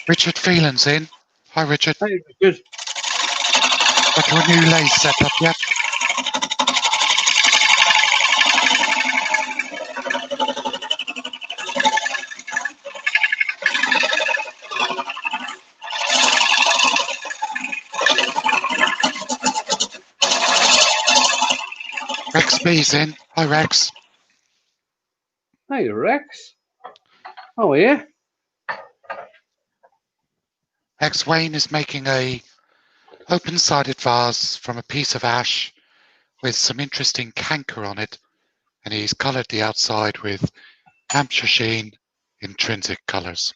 Richard Phelan's in. Hi, Richard. Hey, good. Got your new lathe set up yet? B's in. Hi, Rex. Hey, Rex. How are you? Rex Wayne is making a open-sided vase from a piece of ash with some interesting canker on it, and he's coloured the outside with Hampshire sheen intrinsic colours.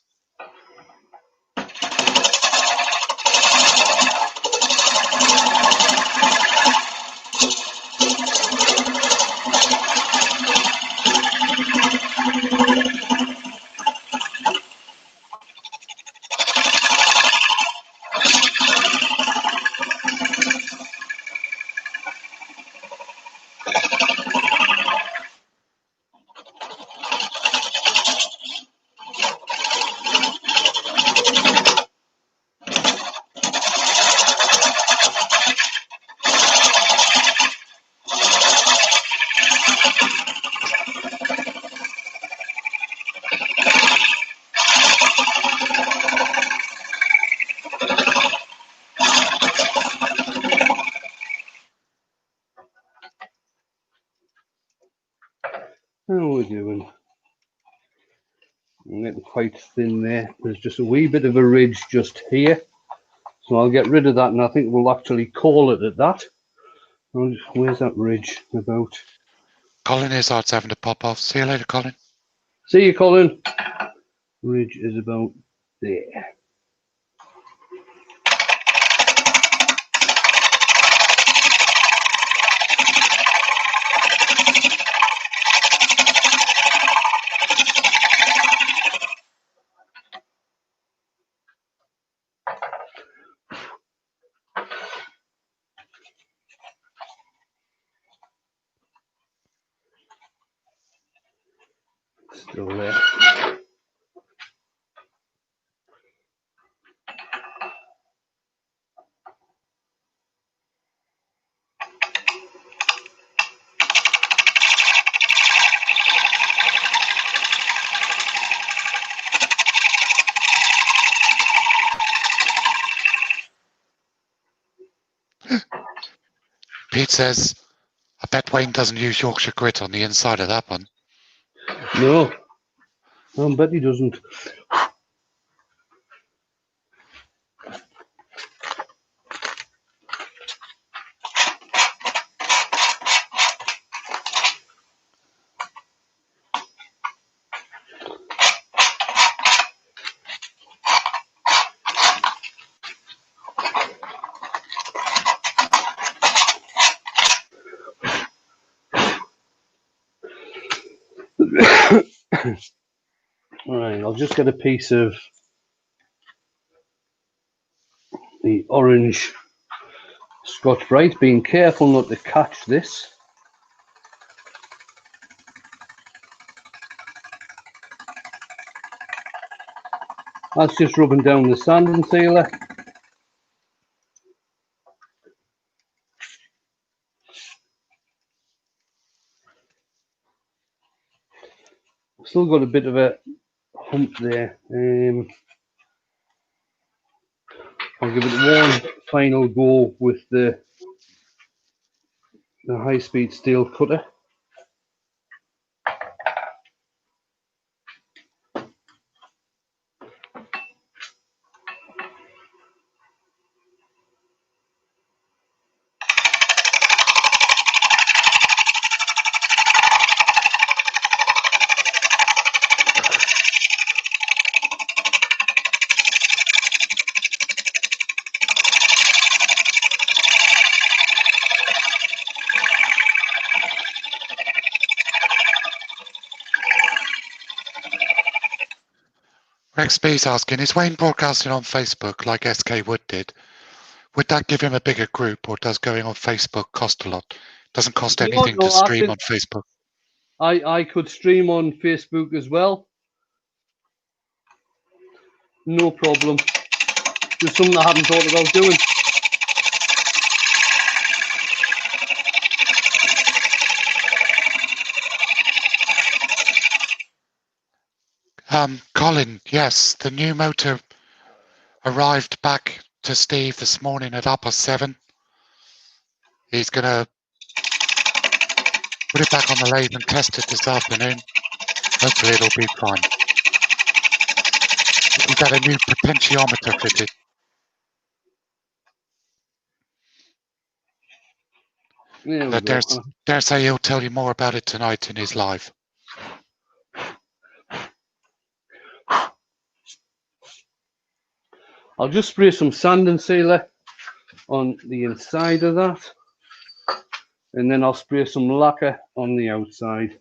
How are we doing? I'm getting quite thin there. There's just a wee bit of a ridge just here. So I'll get rid of that, and I think we'll actually call it at that. Where's that ridge about? Colin Izzard's having to pop off. See you later, Colin. See you, Colin. Ridge is about there. Still there. Pete says, I bet Wayne doesn't use Yorkshire grit on the inside of that one. No, I bet he doesn't. All right, I'll just get a piece of the orange Scotch-Brite, being careful not to catch this. That's just rubbing down the sanding sealer. Still got a bit of a hump there. I'll give it one final go with the high-speed steel cutter. Rex B's asking, is Wayne broadcasting on Facebook like SK Wood did? Would that give him a bigger group, or does going on Facebook cost a lot? Doesn't cost anything to stream on Facebook. I could stream on Facebook as well. No problem. Just something I haven't thought about doing. Colin, yes, the new motor arrived back to Steve this morning at 7:30. He's gonna put it back on the lathe and test it this afternoon. Hopefully it'll be fine. We got a new potentiometer fitted. Dare say he'll tell you more about it tonight in his live. I'll just spray some sand and sealer on the inside of that, and then I'll spray some lacquer on the outside.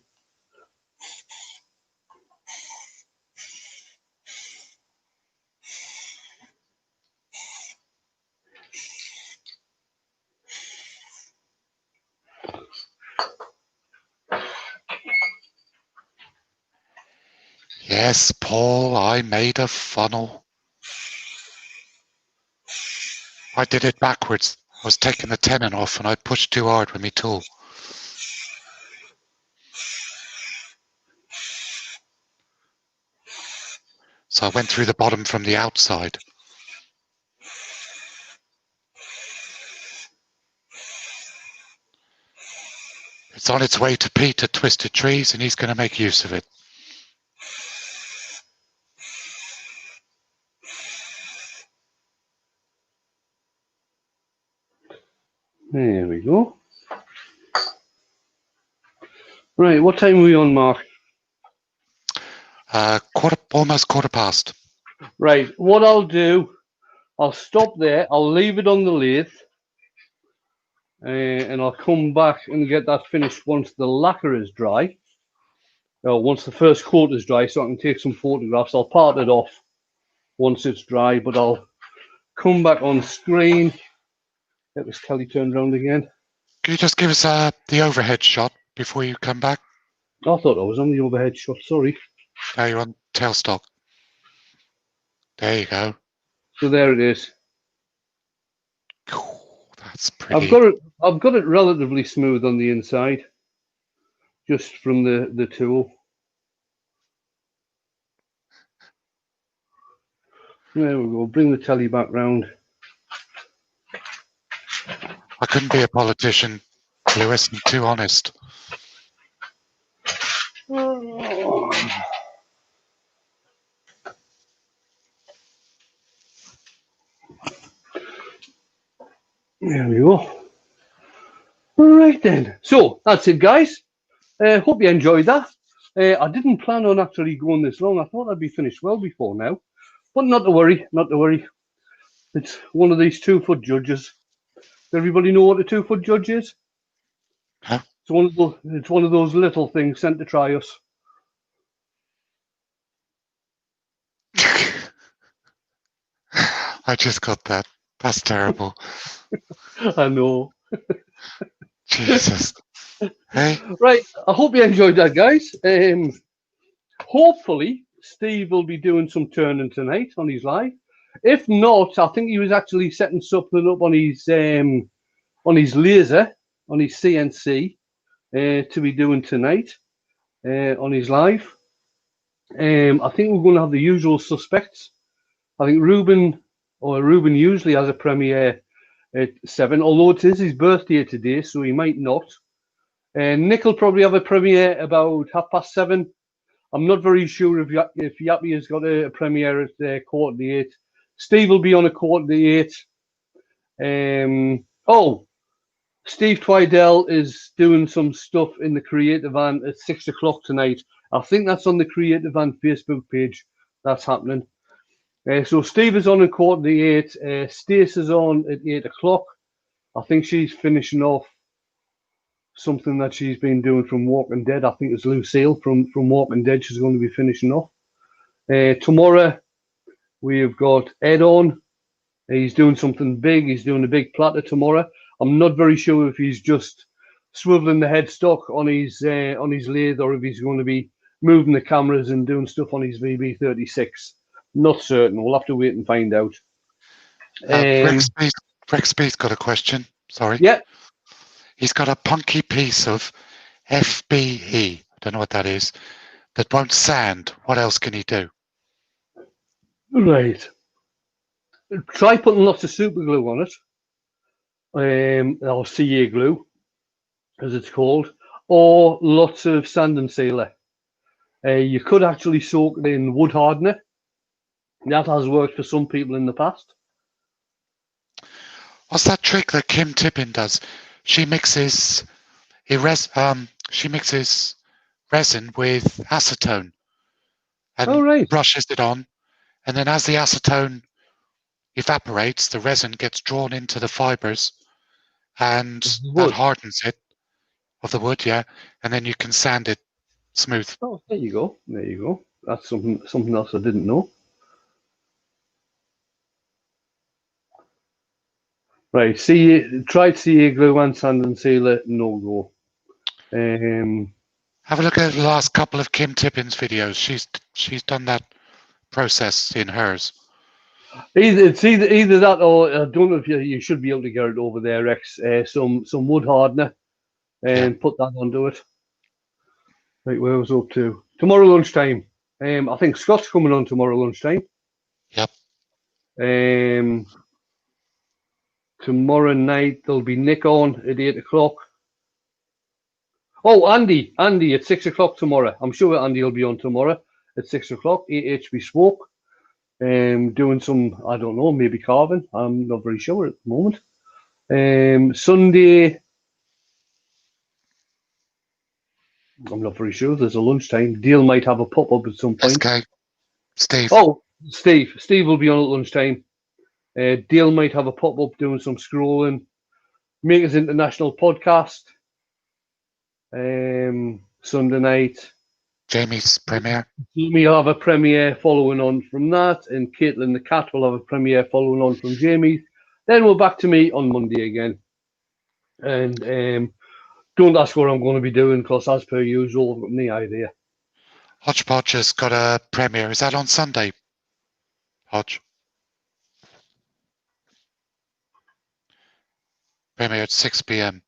Yes, Paul, I made a funnel. I did it backwards. I was taking the tenon off and I pushed too hard with my tool. So I went through the bottom from the outside. It's on its way to Pete at Twisted Trees and he's going to make use of it. There we go. Right, what time are we on, Mark? Almost quarter past. Right, what I'll do, I'll stop there, I'll leave it on the lathe, and I'll come back and get that finished once the lacquer is dry. Once the first coat is dry, so I can take some photographs. I'll part it off once it's dry, but I'll come back on screen. Get this telly turned around again. Can you just give us the overhead shot before you come back? I thought I was on the overhead shot, sorry. Now you're on tailstock. There you go. So there it is. That's pretty. I've got it relatively smooth on the inside, just from the tool. There we go. Bring the telly back round. I couldn't be a politician, Lewis. I'm too honest. There we go. All right then. So that's it, guys. Hope you enjoyed that. I didn't plan on actually going this long. I thought I'd be finished well before now, but not to worry. Not to worry. It's one of these 2-foot judges. Does everybody know what a 2-foot judge is? Huh? It's one of those little things sent to try us. I just got that. That's terrible. I know. Jesus. Hey. Right. I hope you enjoyed that, guys. Hopefully, Steve will be doing some turning tonight on his live. If not, I think he was actually setting something up on his laser, on his CNC, to be doing tonight on his live. I think we're going to have the usual suspects. I think Ruben usually has a premiere at 7, although it is his birthday today, so he might not. Nick will probably have a premiere about 7:30. I'm not very sure if Yappy has got a premiere at 7:45. Steve will be on 7:45. Steve Twidell is doing some stuff in the Creative Van at 6 o'clock tonight. I think that's on the Creative Van Facebook page. That's happening. So Steve is on at 7:45. Stace is on at 8 o'clock. I think she's finishing off something that she's been doing from Walking Dead. I think it's Lucille from Walking Dead. She's going to be finishing off. Tomorrow we've got Ed on. He's doing something big. He's doing a big platter tomorrow. I'm not very sure if he's just swiveling the headstock on his lathe or if he's going to be moving the cameras and doing stuff on his VB36. Not certain. We'll have to wait and find out. Rex B's got a question. Sorry. Yeah. He's got a punky piece of FBE. I don't know what that is. That won't sand. What else can he do? Right. Try putting lots of super glue on it. Or CA glue, as it's called. or lots of sand and sealer. You could actually soak it in wood hardener. That has worked for some people in the past. What's that trick that Kim Tippin does? She mixes she mixes resin with acetone and Right. brushes it on, and then as the acetone evaporates, the resin gets drawn into the fibers, and that Wood. hardens it of the wood, yeah, and then you can sand it smooth. Oh, there you go. There you go. That's something else I didn't know. Right. Tried CA glue and sand and sealer. No go. Have a look at the last couple of Kim Tippin's videos. She's done that process in hers. Either that, or I don't know if you should be able to get it over there, Rex. Some wood hardener and put that onto it. Right, where was I up to? Tomorrow lunchtime. I think Scott's coming on tomorrow lunchtime. Yep. Tomorrow night there'll be Nick on at 8 o'clock. Oh, Andy at 6 o'clock tomorrow. I'm sure Andy will be on tomorrow at 6 o'clock. AHB Spoke. Doing some, I don't know, maybe carving. I'm not very sure at the moment. Sunday, I'm not very sure. There's a lunchtime. Deal might have a pop-up at some point. Okay. Steve. Oh, Steve will be on at lunchtime. Deal might have a pop-up doing some scrolling. Makers International podcast. Sunday night. Jamie's premiere. Jamie will have a premiere following on from that, and Caitlin the cat will have a premiere following on from Jamie. Then we're back to me on Monday again. And don't ask what I'm going to be doing, because as per usual, I've got no idea. Hodgepodge has got a premiere. Is that on Sunday, Hodge? Premiere at 6 p.m.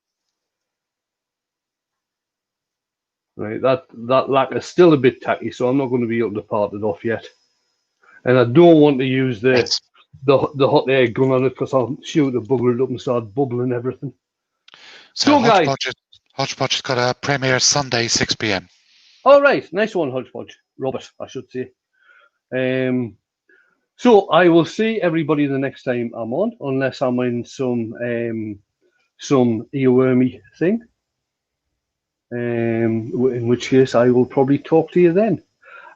Right, that lacquer is still a bit tacky, so I'm not going to be able to part it off yet. And I don't want to use the hot air gun on it, because I'll shoot the bugger it up and start bubbling everything. So guys, Hodgepodge has got a premiere Sunday, 6 p.m. All right, nice one, Hodgepodge. Robert, I should say. So I will see everybody the next time I'm on, unless I'm in some earwormy thing. In which case I will probably talk to you then.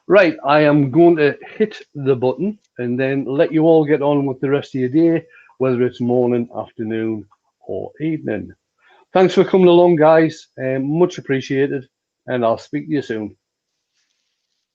Right, I am going to hit the button and then let you all get on with the rest of your day, whether it's morning, afternoon, or evening. Thanks for coming along, guys. Much appreciated, and I'll speak to you soon.